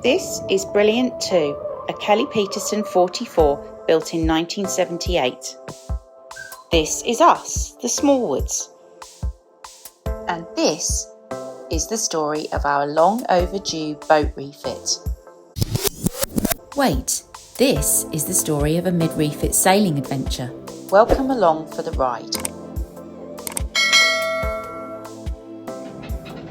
This is Brilliant 2, a Kelly Peterson 44 built in 1978. This is us, the Smallwoods. And this is the story of our long overdue boat refit. Wait, this is the story of a mid-refit sailing adventure. Welcome along for the ride.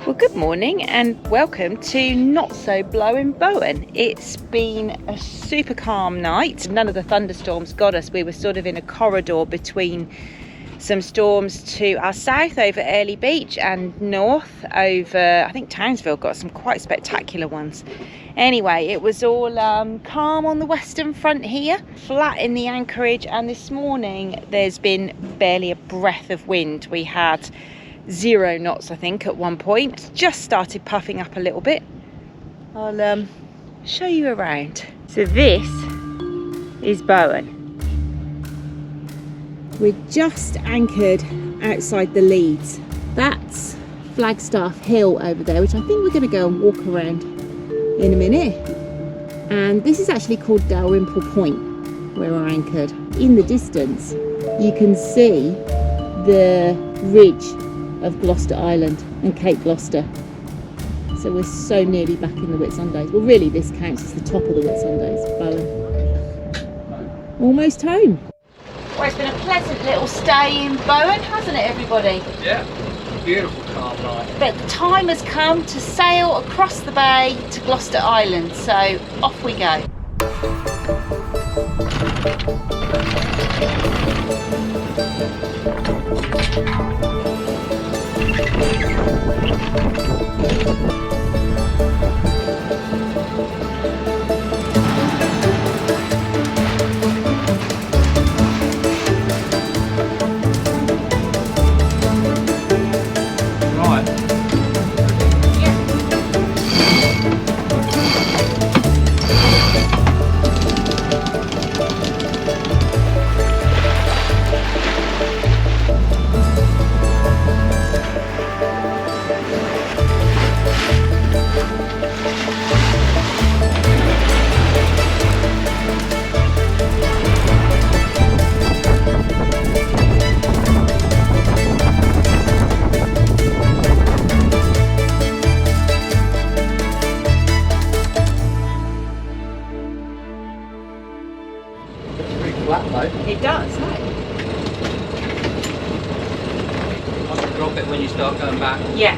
Well, good morning and welcome to Not So Blowing Bowen. It's been a super calm night. None of the thunderstorms got us. We were sort of in a corridor between some storms to our south over Early Beach and north over, I think Townsville got some quite spectacular ones. Anyway, it was all calm on the western front here, flat in the anchorage, and this morning there's been barely a breath of wind. We had 0 knots, I think, at one point. It's just started puffing up a little bit. I'll show you around. So this is Bowen. We're just anchored outside the Leads. That's Flagstaff Hill over there, which I think we're going to go and walk around in a minute. And this is actually called Dalrymple Point, where we're anchored. In the distance, you can see the ridge of Gloucester Island and Cape Gloucester. So we're so nearly back in the Whitsundays. Well, really, this counts as the top of the Whitsundays, Bowen. Almost home. Well, it's been a pleasant little stay in Bowen, hasn't it, everybody? Yeah, beautiful calm night. But the time has come to sail across the bay to Gloucester Island, so off we go. It does, no? I can drop it when you start going back. Yeah.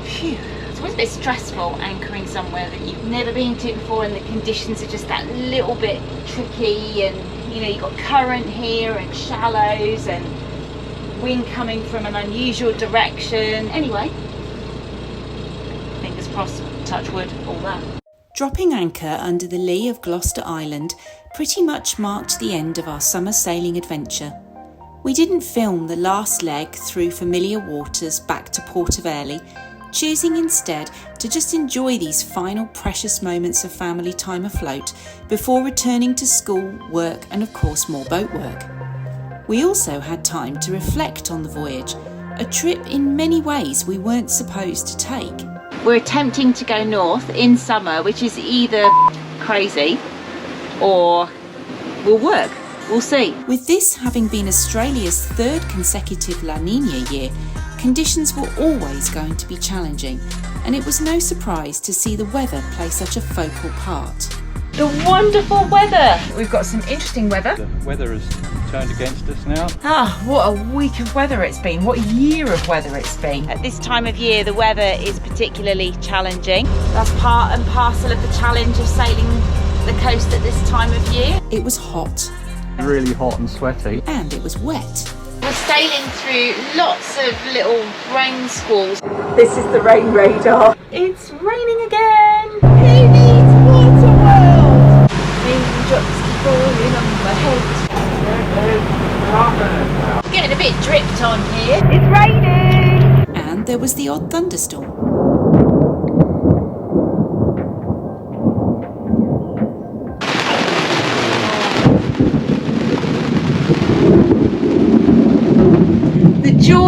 Phew. It's always a bit stressful anchoring somewhere that you've never been to before and the conditions are just that little bit tricky, and you know, you've got current here and shallows and wind coming from an unusual direction. Anyway, fingers crossed, touch wood, all that. Dropping anchor under the lee of Gloucester Island pretty much marked the end of our summer sailing adventure. We didn't film the last leg through familiar waters back to Port of Early, choosing instead to just enjoy these final precious moments of family time afloat before returning to school, work and of course more boat work. We also had time to reflect on the voyage, a trip in many ways we weren't supposed to take. We're attempting to go north in summer, which is either crazy or will work. We'll see. With this having been Australia's 3rd consecutive La Niña year, conditions were always going to be challenging, and it was no surprise to see the weather play such a focal part. The wonderful weather! We've got some interesting weather. The weather has turned against us now. Ah, what a week of weather it's been. What year of weather it's been. At this time of year, the weather is particularly challenging. That's part and parcel of the challenge of sailing the coast at this time of year. It was hot. Really hot and sweaty. And it was wet. We're sailing through lots of little rain squalls. This is the rain radar. It's raining again. Who needs water world? Raindrops keep falling on my head. Getting a bit dripped on here. It's raining. And there was the odd thunderstorm.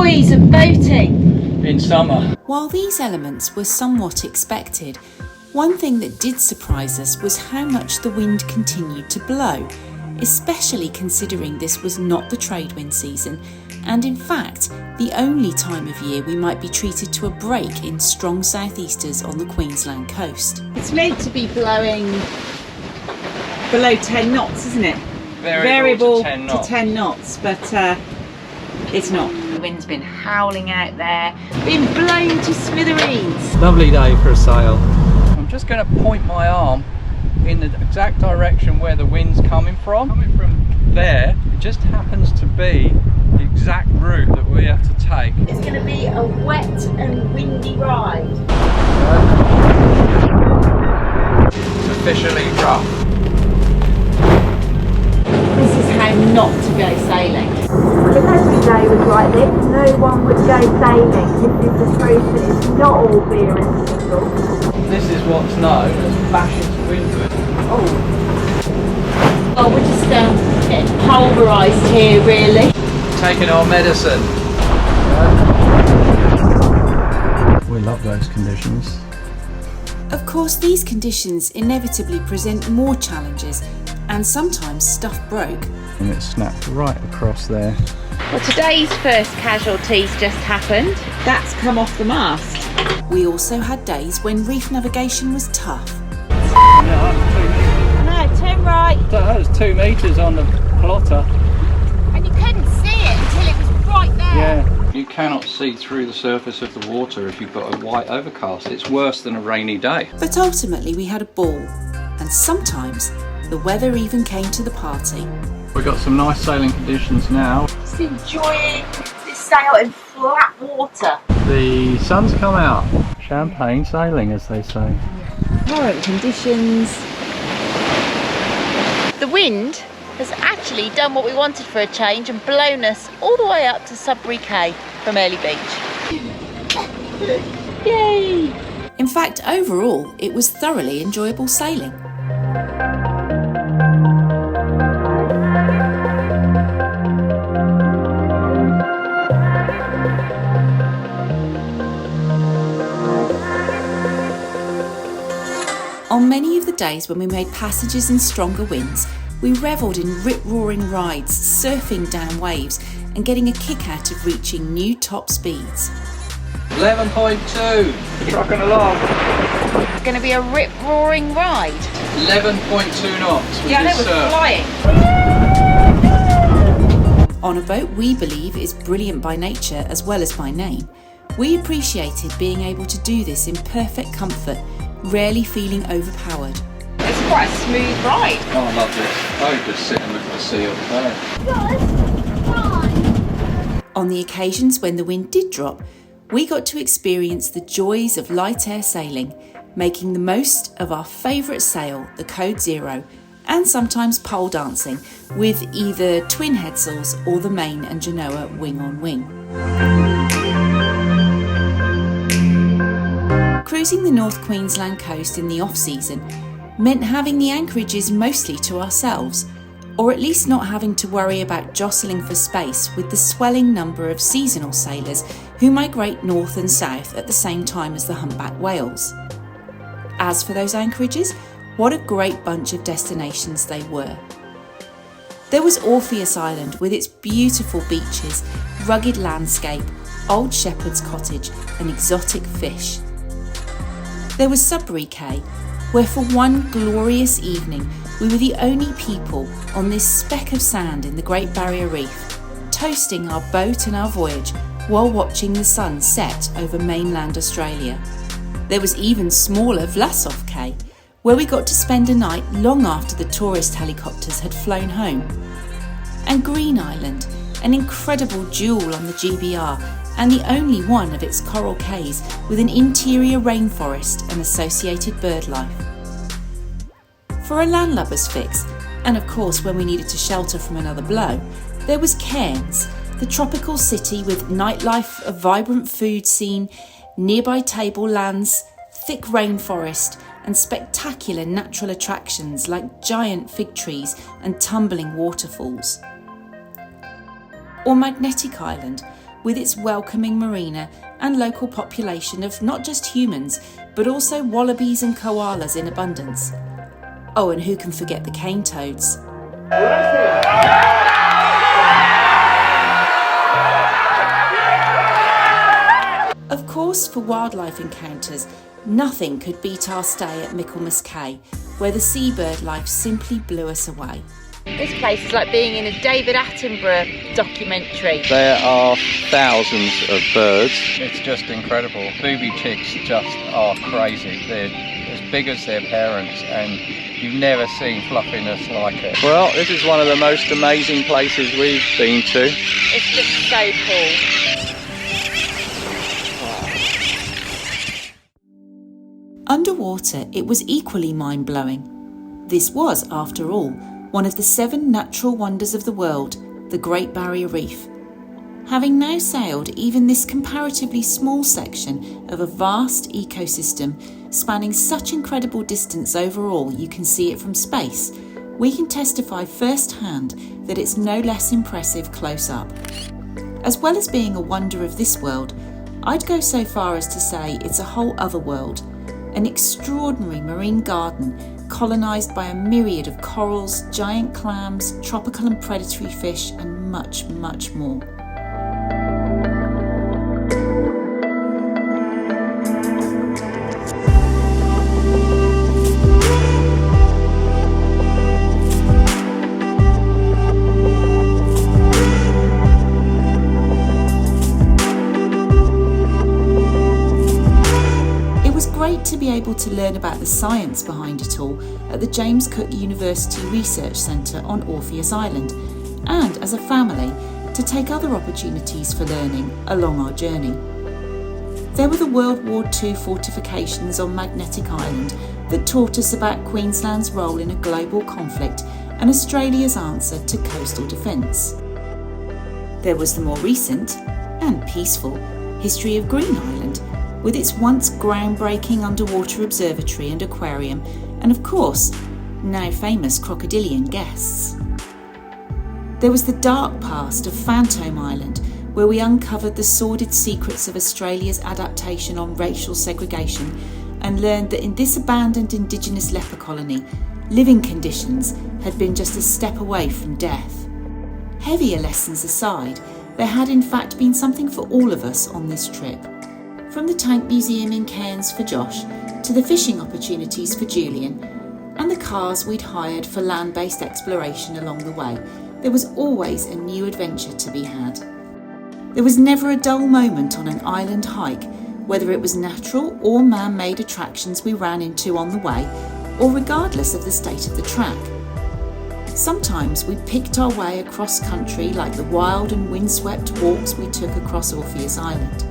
joys of boating in summer. While these elements were somewhat expected, one thing that did surprise us was how much the wind continued to blow, especially considering this was not the trade wind season, and in fact the only time of year we might be treated to a break in strong southeasters on the Queensland coast. It's meant to be blowing below 10 knots, isn't it? Variable to 10 knots, but it's not. The wind's been howling out there, been blown to smithereens. Lovely day for a sail. I'm just going to point my arm in the exact direction where the wind's coming from. Coming from there, it just happens to be the exact route that we have to take. It's going to be a wet and windy ride. It's officially rough. This is how not to go sailing. If every day was like this, no one would go sailing. This is the truth, and it's not all beer and sizzle. This is what's known as bashing to windward. Oh, we're just getting pulverised here, really. Taking our medicine. We love those conditions. Of course, these conditions inevitably present more challenges, and sometimes stuff broke. And it snapped right across there. Well, today's first casualties just happened. That's come off the mast. We also had days when reef navigation was tough. No, turn right. That was 2 metres on the plotter. And you couldn't see it until it was right there. Yeah. You cannot see through the surface of the water if you've got a white overcast. It's worse than a rainy day. But ultimately we had a ball, and sometimes the weather even came to the party. We've got some nice sailing conditions now. Just enjoying this sail in flat water. The sun's come out. Champagne sailing, as they say. Current conditions. The wind has actually done what we wanted for a change and blown us all the way up to Sudbury Quay from Early Beach. Yay! In fact, overall, it was thoroughly enjoyable sailing. On many of the days when we made passages in stronger winds, we revelled in rip-roaring rides, surfing down waves and getting a kick out of reaching new top speeds. 11.2, trucking along. It's going to be a rip-roaring ride. 11.2 knots with Yeah, this it was flying. On a boat we believe is brilliant by nature as well as by name, we appreciated being able to do this in perfect comfort, rarely feeling overpowered. It's quite a smooth ride. Oh, I love this. I could just sit and look at the sea all day. On the occasions when the wind did drop, we got to experience the joys of light air sailing, making the most of our favourite sail, the Code Zero, and sometimes pole dancing with either twin headsails or the main and Genoa wing on wing. Cruising the North Queensland coast in the off-season meant having the anchorages mostly to ourselves, or at least not having to worry about jostling for space with the swelling number of seasonal sailors who migrate north and south at the same time as the humpback whales. As for those anchorages, what a great bunch of destinations they were. There was Orpheus Island with its beautiful beaches, rugged landscape, old shepherd's cottage and exotic fish. There was Sudbury Quay, where for one glorious evening we were the only people on this speck of sand in the Great Barrier Reef, toasting our boat and our voyage while watching the sun set over mainland Australia. There was even smaller Vlasov Quay, where we got to spend a night long after the tourist helicopters had flown home. And Green Island, an incredible jewel on the GBR and the only one of its coral cays with an interior rainforest and associated bird life. For a landlubber's fix, and of course when we needed to shelter from another blow, there was Cairns, the tropical city with nightlife, a vibrant food scene, nearby tablelands, thick rainforest and spectacular natural attractions like giant fig trees and tumbling waterfalls. Or Magnetic Island, with its welcoming marina and local population of not just humans, but also wallabies and koalas in abundance. Oh, and who can forget the cane toads? Of course, for wildlife encounters, nothing could beat our stay at Michaelmas Cay, where the seabird life simply blew us away. This place is like being in a David Attenborough documentary. There are thousands of birds. It's just incredible. Booby chicks just are crazy. They're as big as their parents, and you've never seen fluffiness like it. Well, this is one of the most amazing places we've been to. It's just so cool. Underwater, it was equally mind-blowing. This was, after all, one of the 7 natural wonders of the world, the Great Barrier Reef. Having now sailed even this comparatively small section of a vast ecosystem spanning such incredible distance overall you can see it from space, we can testify firsthand that it's no less impressive close up. As well as being a wonder of this world, I'd go so far as to say it's a whole other world, an extraordinary marine garden colonised by a myriad of corals, giant clams, tropical and predatory fish, and much, much more. To be able to learn about the science behind it all at the James Cook University Research Centre on Orpheus Island, and as a family to take other opportunities for learning along our journey. There were the World War II fortifications on Magnetic Island that taught us about Queensland's role in a global conflict and Australia's answer to coastal defence. There was the more recent and peaceful history of Green Island, with its once groundbreaking underwater observatory and aquarium, and of course, now famous crocodilian guests. There was the dark past of Phantom Island, where we uncovered the sordid secrets of Australia's adaptation on racial segregation and learned that in this abandoned Indigenous leper colony, living conditions had been just a step away from death. Heavier lessons aside, there had in fact been something for all of us on this trip. From the Tank Museum in Cairns for Josh, to the fishing opportunities for Julian, and the cars we'd hired for land-based exploration along the way, there was always a new adventure to be had. There was never a dull moment on an island hike, whether it was natural or man-made attractions we ran into on the way, or regardless of the state of the track. Sometimes we picked our way across country like the wild and windswept walks we took across Orpheus Island.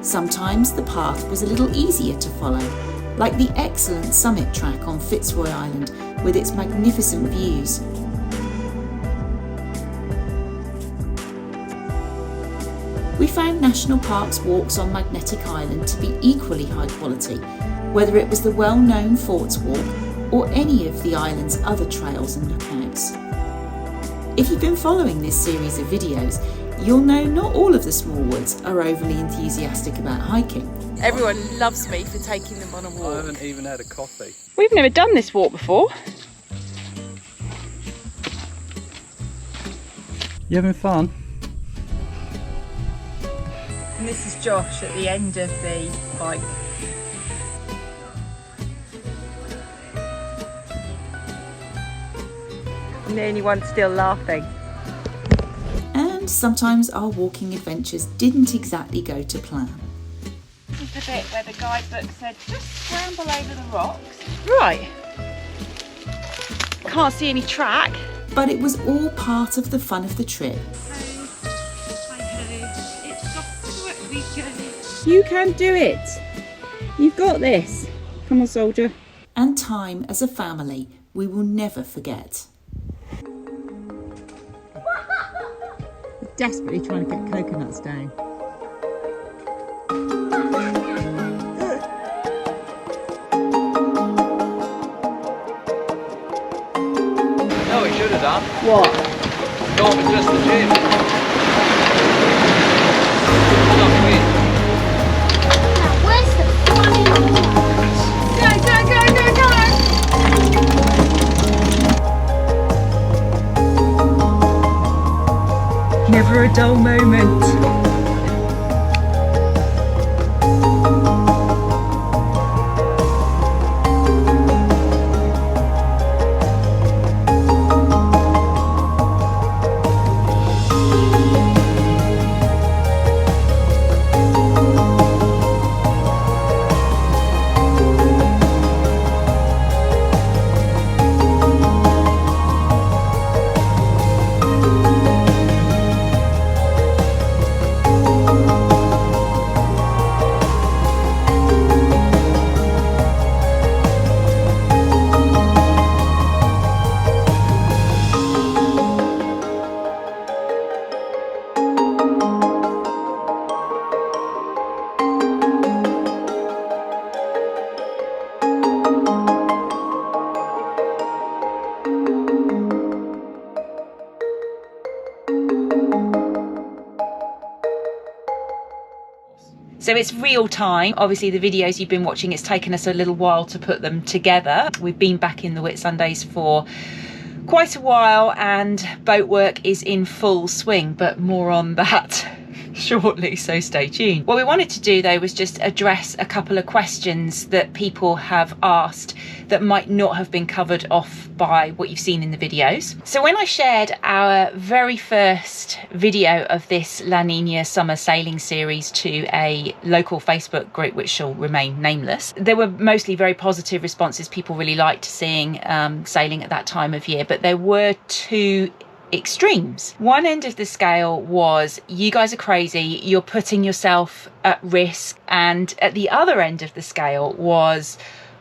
Sometimes the path was a little easier to follow, like the excellent summit track on Fitzroy Island with its magnificent views. We found National Park's walks on Magnetic Island to be equally high quality, whether it was the well-known Forts Walk or any of the island's other trails and lookouts. If you've been following this series of videos, you'll know not all of the small woods are overly enthusiastic about hiking. Everyone loves me for taking them on a walk. I haven't even had a coffee. We've never done this walk before. You having fun? And this is Josh at the end of the hike. I'm the only one still laughing. And sometimes our walking adventures didn't exactly go to plan. This is the bit where the guidebook said just scramble over the rocks. Right. Can't see any track. But it was all part of the fun of the trip. You can do it. You've got this. Come on, soldier. And time as a family we will never forget. Desperately trying to get coconuts down. No, we should have done. What? Gone with just the gym. a dull moment. So it's real time. Obviously the videos you've been watching, it's taken us a little while to put them together. We've been back in the Whitsundays for quite a while and boat work is in full swing, but more on that shortly, so stay tuned. What we wanted to do though was just address a couple of questions that people have asked that might not have been covered off by what you've seen in the videos. So when I shared our very first video of this La Niña Summer Sailing Series to a local Facebook group, which shall remain nameless, there were mostly very positive responses. People really liked seeing sailing at that time of year, but there were two extremes. One end of the scale was, you guys are crazy, you're putting yourself at risk, and at the other end of the scale was,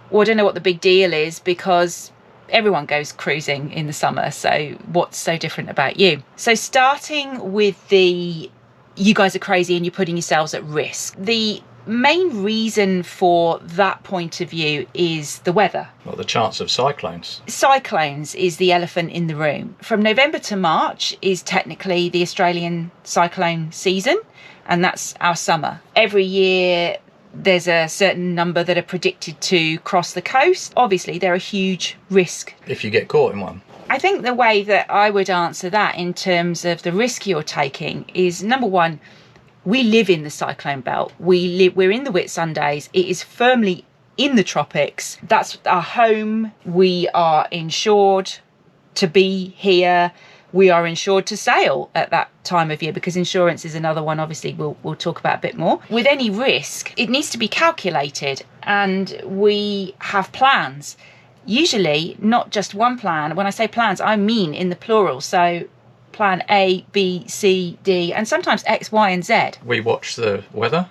well, I don't know what the big deal is because everyone goes cruising in the summer, so what's so different about you? So starting with the you guys are crazy and you're putting yourselves at risk, the main reason for that point of view is the weather. Well, the chance of cyclones. Cyclones is the elephant in the room. From November to March is technically the Australian cyclone season, and that's our summer. Every year there's a certain number that are predicted to cross the coast. Obviously they're a huge risk If you get caught in one. I think the way that I would answer that in terms of the risk you're taking is, number one, we live in the cyclone belt. We're in the Whitsundays. It is firmly in the tropics. That's our home. We are insured to be here. We are insured to sail at that time of year, because insurance is another one, obviously, we'll talk about a bit more. With any risk, it needs to be calculated, and we have plans. Usually not just one plan. When I say plans, I mean in the plural. So plan A, B, C, D, and sometimes X, Y, and Z. We watched the weather,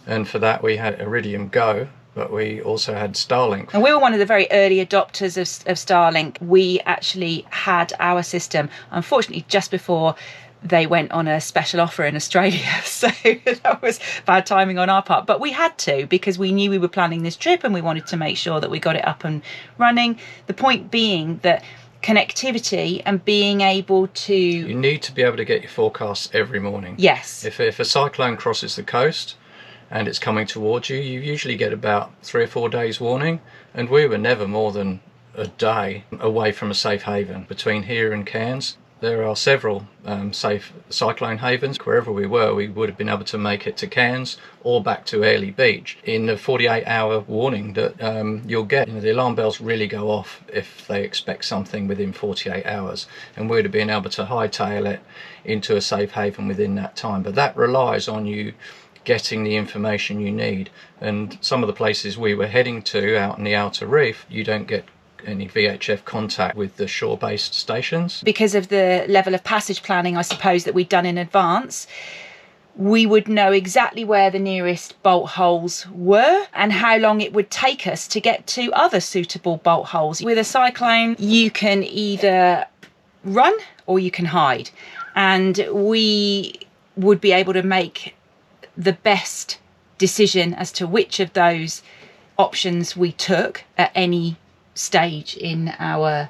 and for that we had Iridium Go, but we also had Starlink. And we were one of the very early adopters of Starlink. We actually had our system, unfortunately, just before they went on a special offer in Australia. So that was bad timing on our part. But we had to, because we knew we were planning this trip and we wanted to make sure that we got it up and running. The point being that connectivity and being able to... You need to be able to get your forecasts every morning. Yes. If a cyclone crosses the coast and it's coming towards you, you usually get about 3 or 4 days warning, and we were never more than a day away from a safe haven. Between here and Cairns, there are several safe cyclone havens. Wherever we were, we would have been able to make it to Cairns or back to Airlie Beach in the 48-hour warning that you'll get. You know, the alarm bells really go off if they expect something within 48 hours, and we would have been able to hightail it into a safe haven within that time. But that relies on you getting the information you need, and some of the places we were heading to out in the outer reef, you don't get any VHF contact with the shore-based stations. Because of the level of passage planning, I suppose, that we'd done in advance, we would know exactly where the nearest bolt holes were and how long it would take us to get to other suitable bolt holes. With a cyclone, you can either run or you can hide, and we would be able to make the best decision as to which of those options we took at any stage in our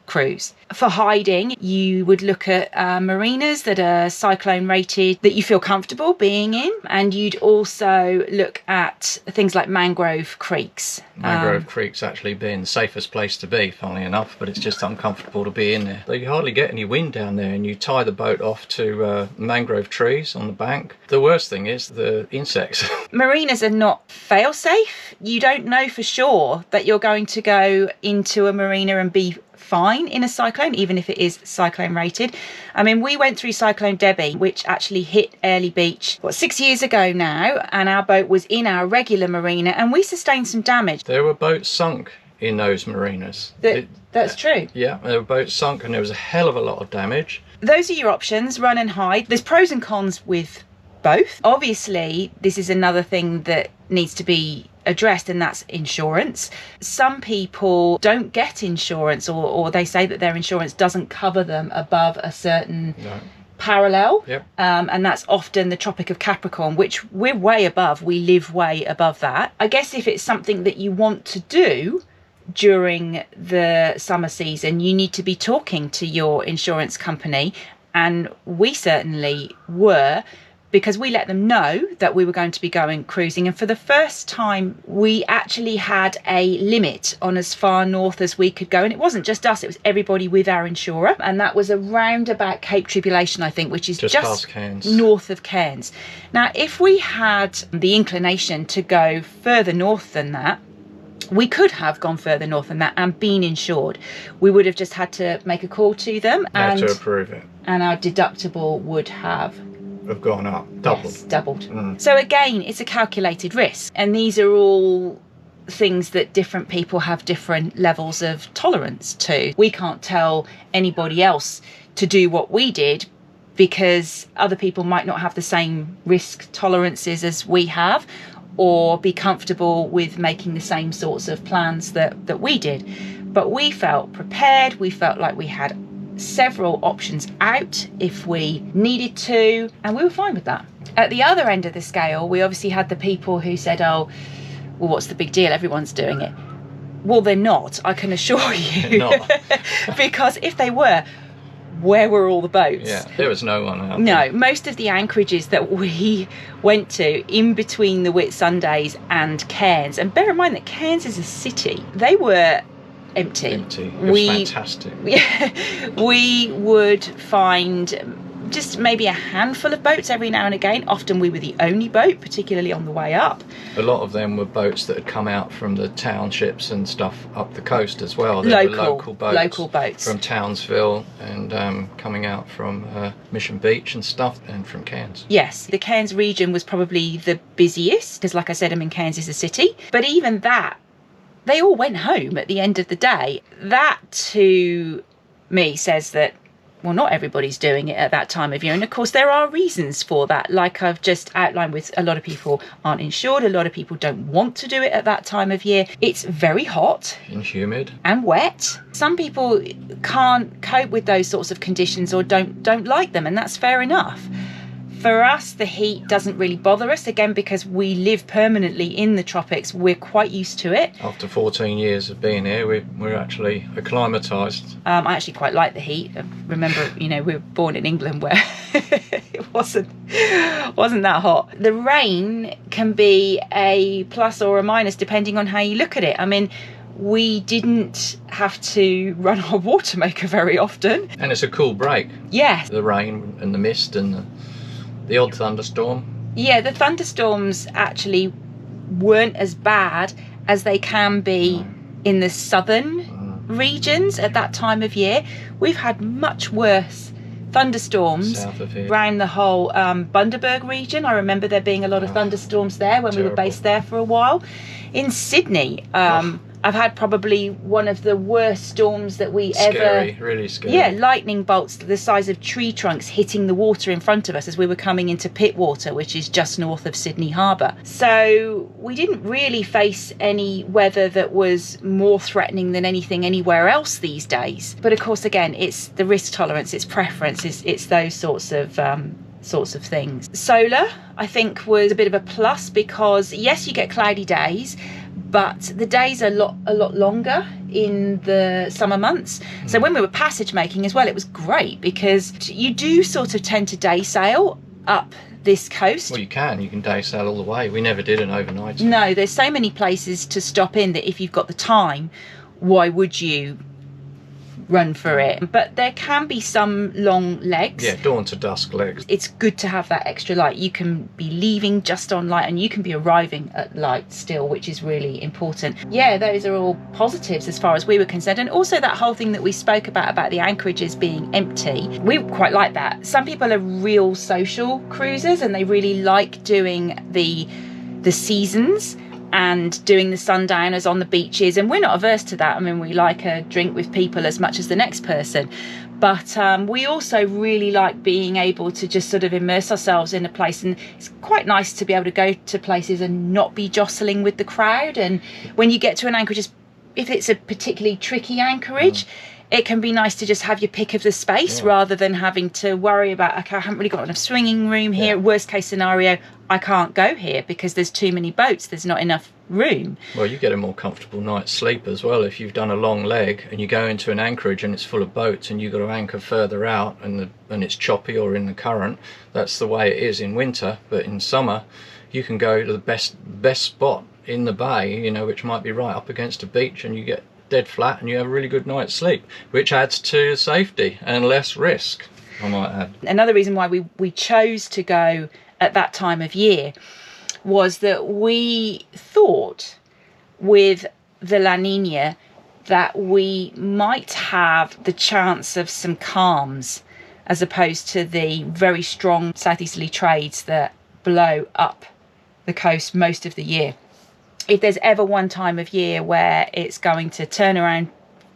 cruise. For hiding, you would look at marinas that are cyclone rated, that you feel comfortable being in, and you'd also look at things like mangrove creeks. Mangrove creeks actually being the safest place to be, funnily enough, but it's just uncomfortable to be in there. You hardly get any wind down there, and you tie the boat off to mangrove trees on the bank. The worst thing is the insects. Marinas are not fail-safe. You don't know for sure that you're going to go into a marina and be fine in a cyclone, even if it is cyclone rated. I mean, we went through Cyclone Debbie, which actually hit Airlie Beach 6 years ago now, and our boat was in our regular marina and we sustained some damage. There were boats sunk in those marinas. That's true. Yeah, there were boats sunk and there was a hell of a lot of damage. Those are your options, run and hide. There's pros and cons with both. Obviously, this is another thing that needs to be addressed, and that's insurance. Some people don't get insurance, or they say that their insurance doesn't cover them above a certain parallel. Yep. And that's often the Tropic of Capricorn, which we're way above. We live way above that. I guess if it's something that you want to do during the summer season, you need to be talking to your insurance company, and we certainly were, because we let them know that we were going to be going cruising. And for the first time, we actually had a limit on as far north as we could go. And it wasn't just us, it was everybody with our insurer. And that was around about Cape Tribulation, I think, which is just past Cairns, north of Cairns. Now, if we had the inclination to go further north than that, we could have gone further north than that and been insured. We would have just had to make a call to them and to approve it. And our deductible would have gone up, doubled. Yes, doubled. So again, it's a calculated risk, and these are all things that different people have different levels of tolerance to. We can't tell anybody else to do what we did, because other people might not have the same risk tolerances as we have, or be comfortable with making the same sorts of plans that we did. But we felt prepared. We felt like we had several options out if we needed to, and we were fine with that. At the other end of the scale, we obviously had the people who said, oh, well, what's the big deal? Everyone's doing it. Well, they're not, I can assure you. Not. Because if they were, where were all the boats? Yeah, there was no one out No, there. most of the anchorages that we went to in between the Whitsundays and Cairns, and bear in mind that Cairns is a city, they were empty. It was fantastic. We would find just maybe a handful of boats every now and again. Often we were the only boat, particularly on the way up. A lot of them were boats that had come out from the townships and stuff up the coast as well. They were local boats from Townsville and coming out from Mission Beach and stuff, and from Cairns. Yes, the Cairns region was probably the busiest, because like I said, Cairns is a city. But even that, they all went home at the end of the day. That to me says that, well, not everybody's doing it at that time of year. And of course, there are reasons for that. Like I've just outlined, with a lot of people aren't insured. A lot of people don't want to do it at that time of year. It's very hot. And humid. And wet. Some people can't cope with those sorts of conditions or don't like them, and that's fair enough. For us, the heat doesn't really bother us, again, because we live permanently in the tropics. We're quite used to it. After 14 years of being here, we're actually acclimatised. I actually quite like the heat. Remember, we were born in England where it wasn't that hot. The rain can be a plus or a minus depending on how you look at it. I mean, we didn't have to run our water maker very often. And it's a cool break. Yes. The rain and the mist and the odd thunderstorm. Yeah, the thunderstorms actually weren't as bad as they can be in the southern regions at that time of year. We've had much worse thunderstorms around the whole Bundaberg region. I remember there being a lot of thunderstorms there when we were based there for a while. In Sydney, I've had probably one of the worst storms that we ever... Really scary. Yeah, lightning bolts the size of tree trunks hitting the water in front of us as we were coming into Pittwater, which is just north of Sydney Harbour. So we didn't really face any weather that was more threatening than anything anywhere else these days. But of course, again, it's the risk tolerance, it's preference, it's those sorts of things. Solar, I think, was a bit of a plus because, yes, you get cloudy days, but the days are a lot longer in the summer months. So when we were passage making as well, it was great because you do sort of tend to day sail up this coast. Well, you can day sail all the way. We never did an overnight. No, there's so many places to stop in that if you've got the time, why would you run for it? But there can be some long legs. Yeah, dawn to dusk legs. It's good to have that extra light. You can be leaving just on light and you can be arriving at light still, which is really important. Yeah, those are all positives as far as we were concerned. And also that whole thing that we spoke about the anchorages being empty, we quite like that. Some people are real social cruisers and they really like doing the seasons and doing the sundowners on the beaches, and we're not averse to that. I mean, we like a drink with people as much as the next person, but we also really like being able to just sort of immerse ourselves in a place, and it's quite nice to be able to go to places and not be jostling with the crowd. And when you get to an anchorage, if it's a particularly tricky anchorage, it can be nice to just have your pick of the space rather than having to worry about, okay, I haven't really got enough swinging room here. Worst case scenario, I can't go here because there's too many boats, there's not enough room. Well, you get a more comfortable night's sleep as well if you've done a long leg and you go into an anchorage and it's full of boats and you've got to anchor further out and it's choppy or in the current. That's the way it is in winter, but in summer you can go to the best spot in the bay, you know, which might be right up against a beach, and you get dead flat and you have a really good night's sleep, which adds to safety and less risk, I might add. Another reason why we chose to go at that time of year was that we thought with the La Niña that we might have the chance of some calms as opposed to the very strong southeasterly trades that blow up the coast most of the year. If there's ever one time of year where it's going to turn around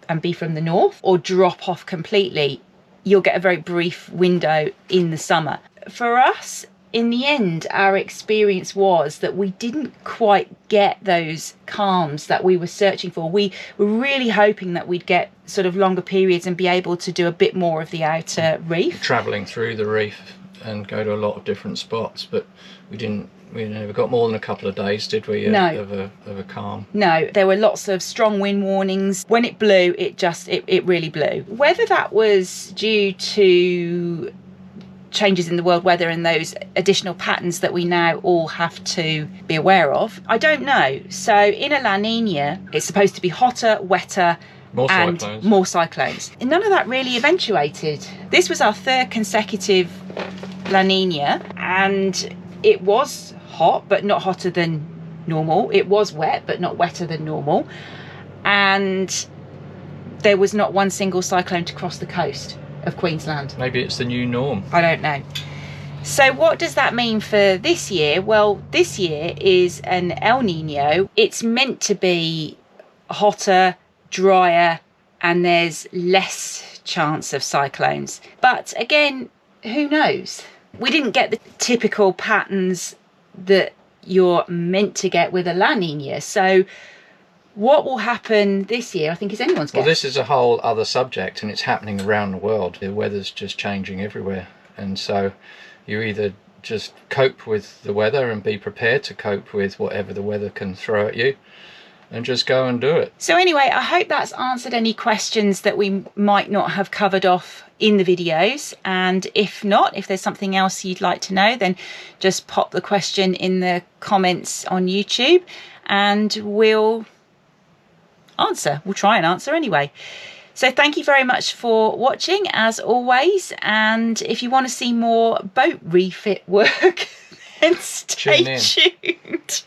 and be from the north or drop off completely, you'll get a very brief window in the summer. For us, in the end, our experience was that we didn't quite get those calms that we were searching for. We were really hoping that we'd get sort of longer periods and be able to do a bit more of the outer reef. Travelling through the reef and go to a lot of different spots, but we never got more than a couple of days, did we? No. Of a calm. No, there were lots of strong wind warnings. When it blew, it really blew. Whether that was due to changes in the world weather and those additional patterns that we now all have to be aware of, I don't know. So in a La Niña, it's supposed to be hotter, wetter, and more cyclones. And none of that really eventuated. This was our third consecutive La Niña, and it was hot, but not hotter than normal. It was wet, but not wetter than normal. And there was not one single cyclone to cross the coast of Queensland. Maybe it's the new norm. I don't know. So what does that mean for this year? Well, this year is an El Nino. It's meant to be hotter, drier, and there's less chance of cyclones. But again, who knows? We didn't get the typical patterns that you're meant to get with a La Niña. So what will happen this year, I think, is anyone's guess. Well, this is a whole other subject, and it's happening around the world. The weather's just changing everywhere, and so you either just cope with the weather and be prepared to cope with whatever the weather can throw at you, and just go and do it. So anyway, I hope that's answered any questions that we might not have covered off in the videos, and if not, if there's something else you'd like to know, then just pop the question in the comments on YouTube and we'll try and answer anyway. So thank you very much for watching as always, and if you want to see more boat refit work then stay tuned.